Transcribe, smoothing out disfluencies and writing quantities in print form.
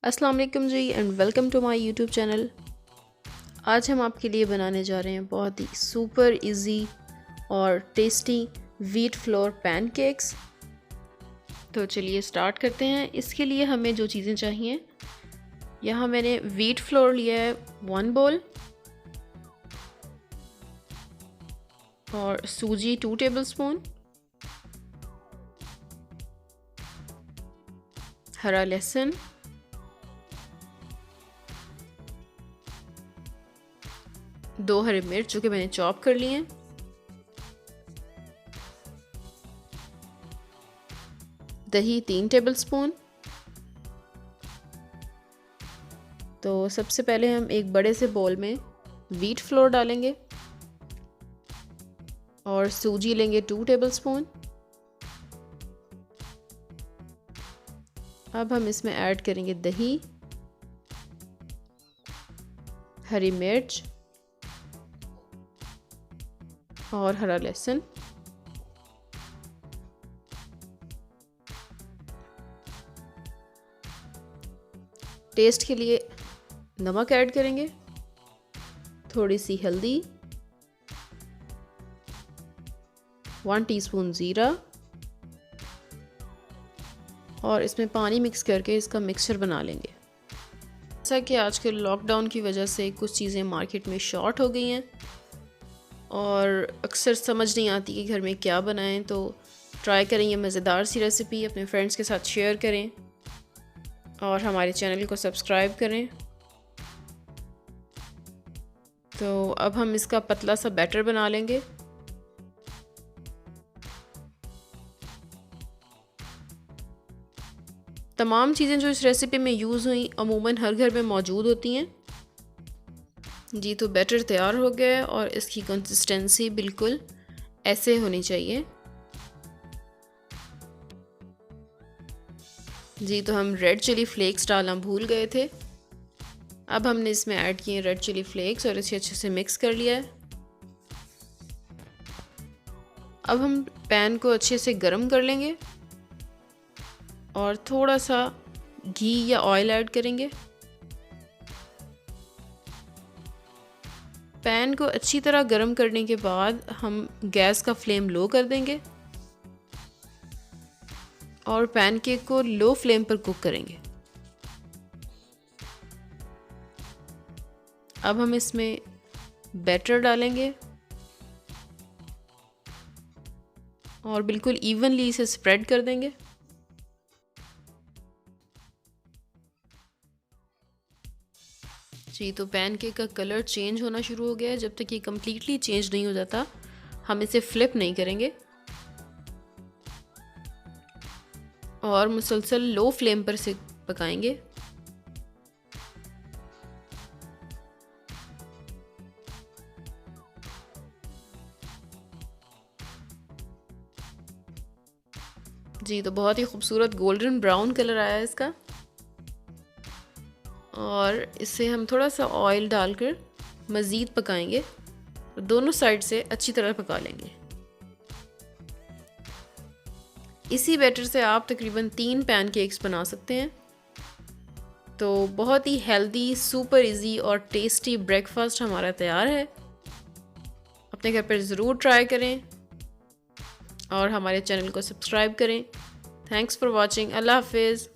अस्सलाम वालेकुम जी and welcome to my YouTube channel. आज हम आपके लिए बनाने जा रहे हैं बहुत ही सुपर इजी और टेस्टी व्हीट फ्लोर पैनकेक्स। तो चलिए स्टार्ट करते हैं। इसके लिए हमें जो चीज़ें चाहिए, यहाँ मैंने व्हीट फ्लोर लिया है 1 बोल और सूजी 2 टेबलस्पून, हरा लहसुन, दो हरी मिर्च जो कि मैंने चॉप कर लिए हैं, दही 3 टेबलस्पून। तो सबसे पहले हम एक बड़े से बोल में व्हीट फ्लोर डालेंगे और सूजी लेंगे 2 टेबलस्पून। अब हम इसमें ऐड करेंगे दही, हरी मिर्च और हरा लहसुन। टेस्ट के लिए नमक ऐड करेंगे, थोड़ी सी हल्दी, 1 टीस्पून ज़ीरा और इसमें पानी मिक्स करके इसका मिक्सचर बना लेंगे। जैसा कि आजकल लॉकडाउन की वजह से कुछ चीज़ें मार्केट में शॉर्ट हो गई हैं और अक्सर समझ नहीं आती कि घर में क्या बनाएं, तो ट्राई करें ये मज़ेदार सी रेसिपी, अपने फ्रेंड्स के साथ शेयर करें और हमारे चैनल को सब्सक्राइब करें। तो अब हम इसका पतला सा बैटर बना लेंगे। तमाम चीज़ें जो इस रेसिपी में यूज़ हुई अमूमन हर घर में मौजूद होती हैं। जी, तो बैटर तैयार हो गया है और इसकी कंसिस्टेंसी बिल्कुल ऐसे होनी चाहिए। जी, तो हम रेड चिली फ्लेक्स डालना भूल गए थे। अब हमने इसमें ऐड किए रेड चिली फ्लेक्स और इसे अच्छे से मिक्स कर लिया है। अब हम पैन को अच्छे से गर्म कर लेंगे और थोड़ा सा घी या ऑयल ऐड करेंगे। पैन को अच्छी तरह गर्म करने के बाद हम गैस का फ्लेम लो कर देंगे और पैनकेक को लो फ्लेम पर कुक करेंगे। अब हम इसमें बैटर डालेंगे और बिल्कुल इवनली इसे स्प्रेड कर देंगे। जी, तो पैनकेक का कलर चेंज होना शुरू हो गया है। जब तक ये कम्प्लीटली चेंज नहीं हो जाता हम इसे फ्लिप नहीं करेंगे और मुसलसल लो फ्लेम पर से पकाएंगे। जी, तो बहुत ही खूबसूरत गोल्डन ब्राउन कलर आया है इसका और इसे हम थोड़ा सा ऑयल डालकर मज़ीद पकाएंगे। दोनों साइड से अच्छी तरह पका लेंगे। इसी बैटर से आप तकरीबन 3 पैनकेक्स बना सकते हैं। तो बहुत ही हेल्दी, सुपर इजी और टेस्टी ब्रेकफास्ट हमारा तैयार है। अपने घर पर ज़रूर ट्राई करें और हमारे चैनल को सब्सक्राइब करें। Thanks for watching. अल्लाह हाफिज़।